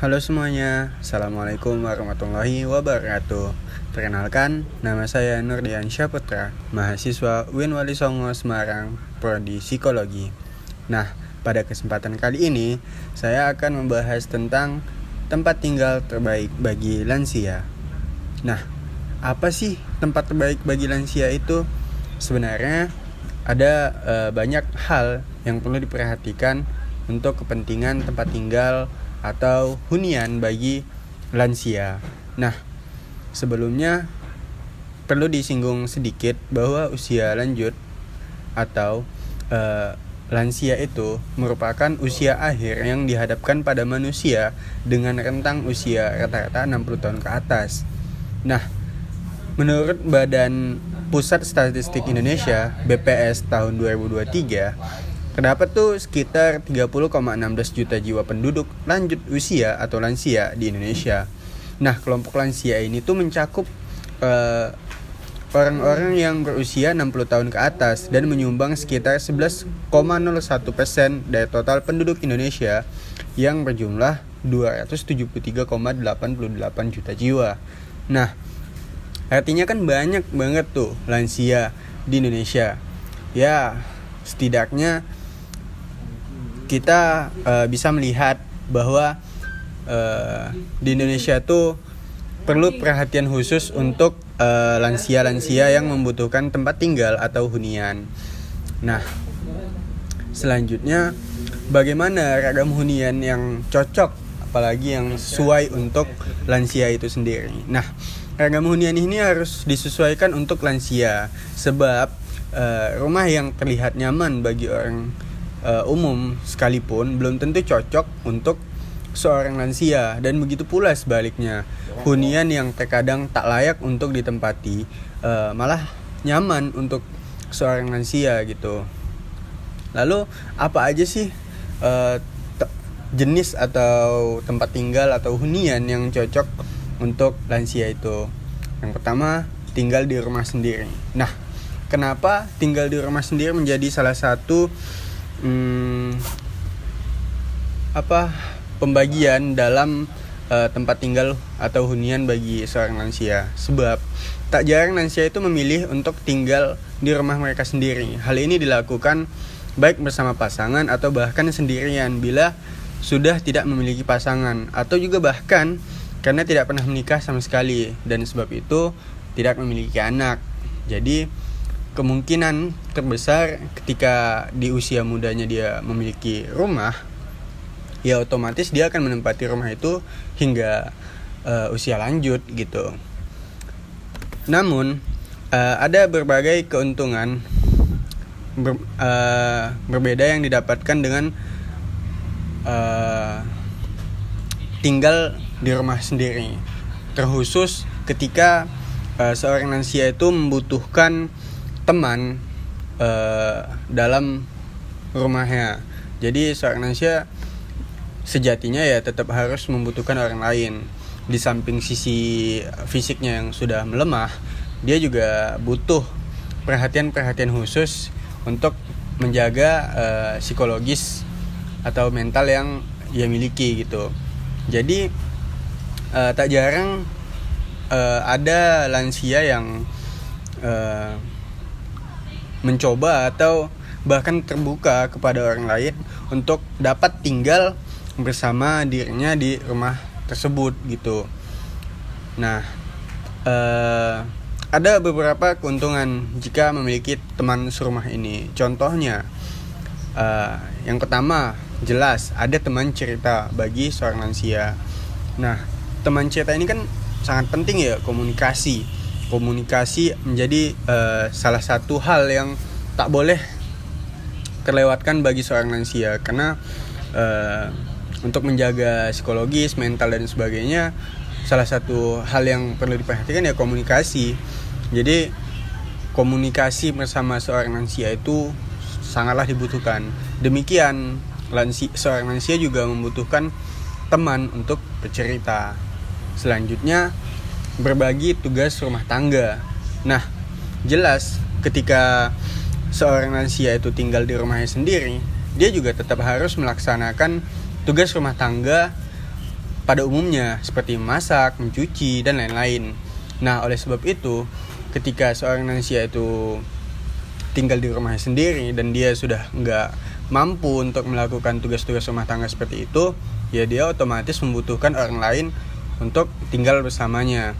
Halo semuanya, Assalamualaikum warahmatullahi wabarakatuh. Perkenalkan, nama saya Nurdian Syaputra, mahasiswa UIN Wali Songo Semarang, Prodi Psikologi. Nah, pada kesempatan kali ini, saya akan membahas tentang tempat tinggal terbaik bagi lansia. Nah, apa sih tempat terbaik bagi lansia itu? Sebenarnya ada banyak hal yang perlu diperhatikan untuk kepentingan tempat tinggal atau hunian bagi lansia. Nah, sebelumnya perlu disinggung sedikit bahwa usia lanjut atau lansia itu merupakan usia akhir yang dihadapkan pada manusia dengan rentang usia rata-rata 60 tahun ke atas. Nah, menurut Badan Pusat Statistik Indonesia (BPS) tahun 2023, terdapat tuh sekitar 30,16 juta jiwa penduduk lanjut usia atau lansia di Indonesia. Nah, kelompok lansia ini tuh mencakup orang-orang yang berusia 60 tahun ke atas dan menyumbang sekitar 11,01% dari total penduduk Indonesia yang berjumlah 273,88 juta jiwa. Nah, artinya kan banyak banget tuh lansia di Indonesia. Ya, setidaknya kita bisa melihat bahwa di Indonesia tuh perlu perhatian khusus untuk lansia-lansia yang membutuhkan tempat tinggal atau hunian. Nah, selanjutnya bagaimana ragam hunian yang cocok, apalagi yang sesuai untuk lansia itu sendiri. Nah, ragam hunian ini harus disesuaikan untuk lansia, sebab rumah yang terlihat nyaman bagi orang umum sekalipun belum tentu cocok untuk seorang lansia, dan begitu pula sebaliknya. Hunian yang terkadang tak layak untuk ditempati malah nyaman untuk seorang lansia gitu. Lalu apa aja sih jenis atau tempat tinggal atau hunian yang cocok untuk lansia itu? Yang pertama, tinggal di rumah sendiri. Nah, kenapa tinggal di rumah sendiri menjadi salah satu pembagian dalam tempat tinggal atau hunian bagi seorang lansia? Sebab tak jarang lansia itu memilih untuk tinggal di rumah mereka sendiri. Hal ini dilakukan baik bersama pasangan atau bahkan sendirian bila sudah tidak memiliki pasangan, atau juga bahkan karena tidak pernah menikah sama sekali dan sebab itu tidak memiliki anak. Jadi kemungkinan terbesar ketika di usia mudanya dia memiliki rumah, ya otomatis dia akan menempati rumah itu hingga usia lanjut gitu. Namun ada berbagai keuntungan berbeda yang didapatkan dengan tinggal di rumah sendiri, terkhusus ketika seorang lansia itu membutuhkan teman dalam rumahnya. Jadi seorang lansia sejatinya ya tetap harus membutuhkan orang lain. Di samping sisi fisiknya yang sudah melemah, dia juga butuh perhatian khusus untuk menjaga psikologis atau mental yang ia miliki gitu. Jadi tak jarang ada lansia yang mencoba atau bahkan terbuka kepada orang lain untuk dapat tinggal bersama dirinya di rumah tersebut gitu. Nah, ada beberapa keuntungan jika memiliki teman serumah ini. Contohnya, yang pertama, jelas ada teman cerita bagi seorang lansia. Nah, teman cerita ini kan sangat penting ya, komunikasi menjadi salah satu hal yang tak boleh terlewatkan bagi seorang lansia, karena untuk menjaga psikologis, mental dan sebagainya, salah satu hal yang perlu diperhatikan ya komunikasi. Jadi komunikasi bersama seorang lansia itu sangatlah dibutuhkan. Demikian seorang lansia juga membutuhkan teman untuk bercerita. Selanjutnya, berbagi tugas rumah tangga. Nah, jelas ketika seorang lansia itu tinggal di rumahnya sendiri, dia juga tetap harus melaksanakan tugas rumah tangga pada umumnya seperti memasak, mencuci, dan lain-lain. Nah, oleh sebab itu, ketika seorang lansia itu tinggal di rumahnya sendiri dan dia sudah nggak mampu untuk melakukan tugas-tugas rumah tangga seperti itu, ya dia otomatis membutuhkan orang lain untuk tinggal bersamanya.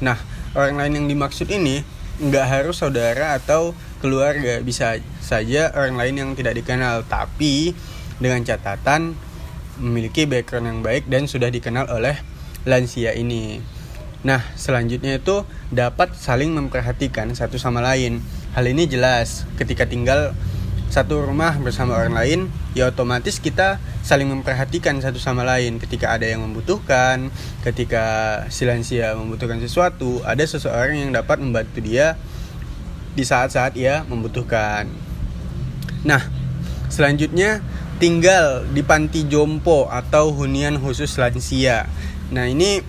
Nah, orang lain yang dimaksud ini nggak harus saudara atau keluarga, bisa saja orang lain yang tidak dikenal, tapi dengan catatan memiliki background yang baik dan sudah dikenal oleh lansia ini. Nah, selanjutnya itu dapat saling memperhatikan satu sama lain. Hal ini jelas ketika tinggal satu rumah bersama orang lain, ya otomatis kita saling memperhatikan satu sama lain. Ketika ada yang membutuhkan, ketika si lansia membutuhkan sesuatu, ada seseorang yang dapat membantu dia di saat-saat ia membutuhkan. Nah, selanjutnya tinggal di panti jompo atau hunian khusus lansia. Nah, ini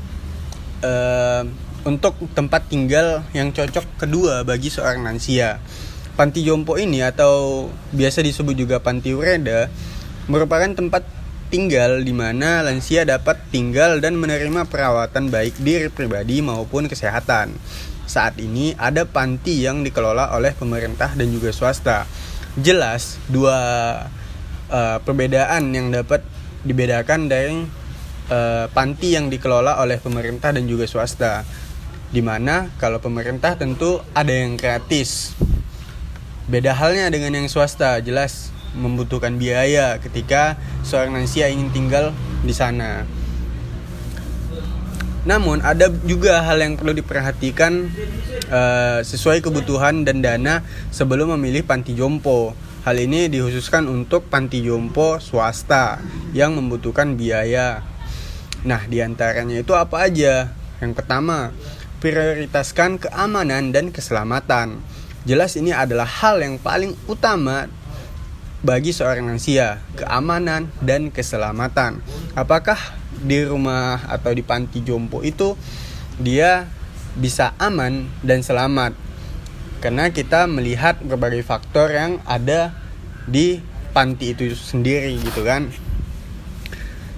untuk tempat tinggal yang cocok kedua bagi seorang lansia. Panti jompo ini atau biasa disebut juga panti ureda merupakan tempat tinggal di mana lansia dapat tinggal dan menerima perawatan baik diri pribadi maupun kesehatan. Saat ini ada panti yang dikelola oleh pemerintah dan juga swasta. Jelas dua perbedaan yang dapat dibedakan dari panti yang dikelola oleh pemerintah dan juga swasta, di mana kalau pemerintah tentu ada yang gratis. Beda halnya dengan yang swasta, jelas membutuhkan biaya ketika seorang lansia ingin tinggal di sana. Namun ada juga hal yang perlu diperhatikan sesuai kebutuhan dan dana sebelum memilih panti jompo. Hal ini dikhususkan untuk panti jompo swasta yang membutuhkan biaya. Nah, diantaranya itu apa aja? Yang pertama, prioritaskan keamanan dan keselamatan. Jelas ini adalah hal yang paling utama bagi seorang lansia, keamanan dan keselamatan. Apakah di rumah atau di panti jompo itu dia bisa aman dan selamat? Karena kita melihat berbagai faktor yang ada di panti itu sendiri gitu kan.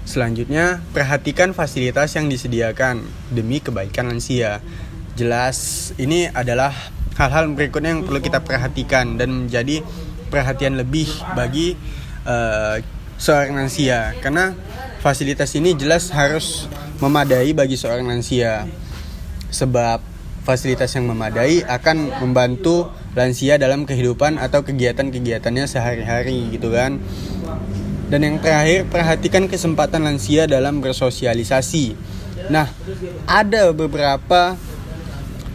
Selanjutnya, perhatikan fasilitas yang disediakan demi kebaikan lansia. Jelas ini adalah hal-hal berikutnya yang perlu kita perhatikan dan menjadi perhatian lebih bagi seorang lansia, karena fasilitas ini jelas harus memadai bagi seorang lansia, sebab fasilitas yang memadai akan membantu lansia dalam kehidupan atau kegiatan-kegiatannya sehari-hari gitu kan. Dan yang terakhir, perhatikan kesempatan lansia dalam bersosialisasi. Nah, ada beberapa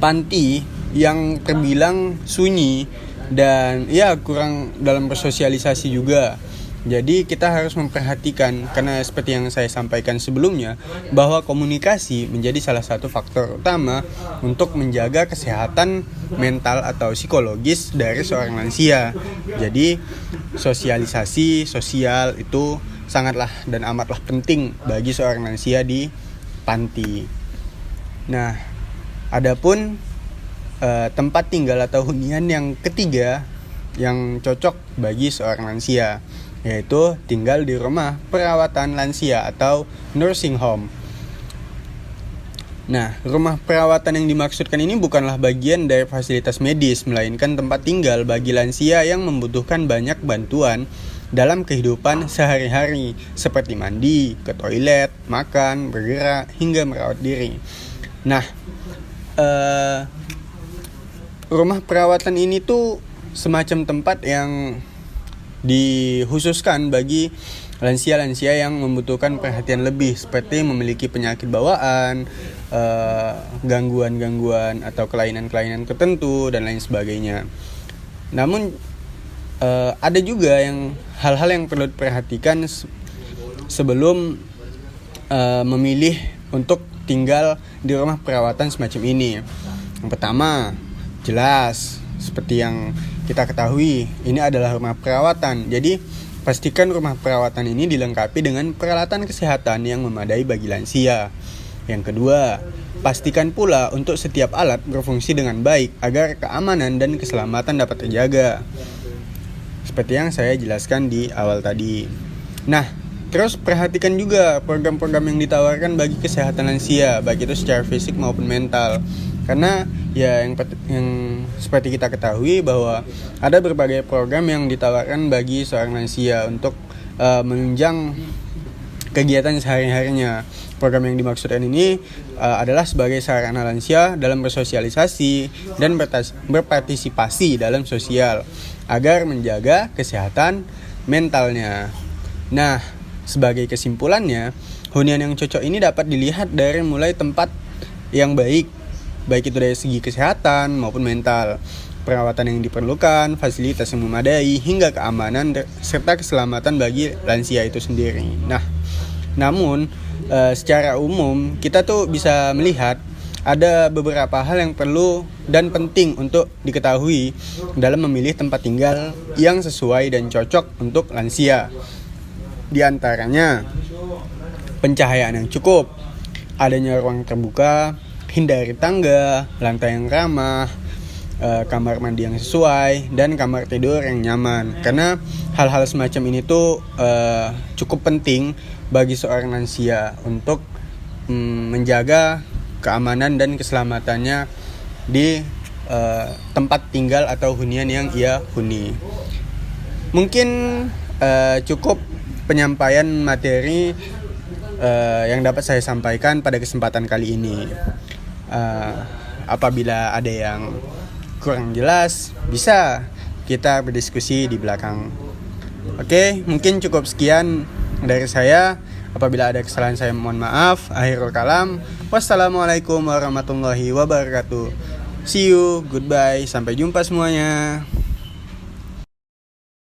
panti yang terbilang sunyi dan ya kurang dalam bersosialisasi juga. Jadi kita harus memperhatikan, karena seperti yang saya sampaikan sebelumnya, bahwa komunikasi menjadi salah satu faktor utama untuk menjaga kesehatan mental atau psikologis dari seorang lansia. Jadi sosialisasi sosial itu sangatlah dan amatlah penting bagi seorang lansia di panti. Nah, adapun tempat tinggal atau hunian yang ketiga yang cocok bagi seorang lansia, yaitu tinggal di rumah perawatan lansia atau nursing home. Nah, rumah perawatan yang dimaksudkan ini bukanlah bagian dari fasilitas medis, melainkan tempat tinggal bagi lansia yang membutuhkan banyak bantuan dalam kehidupan sehari-hari, seperti mandi, ke toilet, makan, bergerak, hingga merawat diri. Nah, rumah perawatan ini tuh semacam tempat yang dikhususkan bagi lansia-lansia yang membutuhkan perhatian lebih, seperti memiliki penyakit bawaan, gangguan-gangguan atau kelainan-kelainan tertentu dan lain sebagainya. Namun ada juga yang hal-hal yang perlu diperhatikan sebelum memilih untuk tinggal di rumah perawatan semacam ini. Yang pertama, jelas seperti yang kita ketahui, ini adalah rumah perawatan. Jadi, pastikan rumah perawatan ini dilengkapi dengan peralatan kesehatan yang memadai bagi lansia. Yang kedua, pastikan pula untuk setiap alat berfungsi dengan baik agar keamanan dan keselamatan dapat terjaga. Seperti yang saya jelaskan di awal tadi. Nah, Terus perhatikan juga program-program yang ditawarkan bagi kesehatan lansia, baik itu secara fisik maupun mental. Karena ya yang seperti kita ketahui bahwa ada berbagai program yang ditawarkan bagi seorang lansia untuk menunjang kegiatan sehari-harinya. Program yang dimaksudkan ini adalah sebagai sarana lansia dalam bersosialisasi dan berpartisipasi dalam sosial agar menjaga kesehatan mentalnya. Nah, sebagai kesimpulannya, hunian yang cocok ini dapat dilihat dari mulai tempat yang baik itu dari segi kesehatan maupun mental, perawatan yang diperlukan, fasilitas yang memadai, hingga keamanan serta keselamatan bagi lansia itu sendiri. Nah, namun secara umum kita tuh bisa melihat ada beberapa hal yang perlu dan penting untuk diketahui dalam memilih tempat tinggal yang sesuai dan cocok untuk lansia. Di antaranya pencahayaan yang cukup, adanya ruang terbuka, hindari tangga, lantai yang ramah, kamar mandi yang sesuai, dan kamar tidur yang nyaman. Karena hal-hal semacam ini tuh cukup penting bagi seorang lansia untuk menjaga keamanan dan keselamatannya di tempat tinggal atau hunian yang ia huni. Mungkin cukup penyampaian materi yang dapat saya sampaikan pada kesempatan kali ini. Apabila ada yang kurang jelas, bisa kita berdiskusi di belakang. Oke, mungkin cukup sekian dari saya. Apabila ada kesalahan saya mohon maaf. Akhirul kalam. Wassalamualaikum warahmatullahi wabarakatuh. See you, goodbye, sampai jumpa semuanya.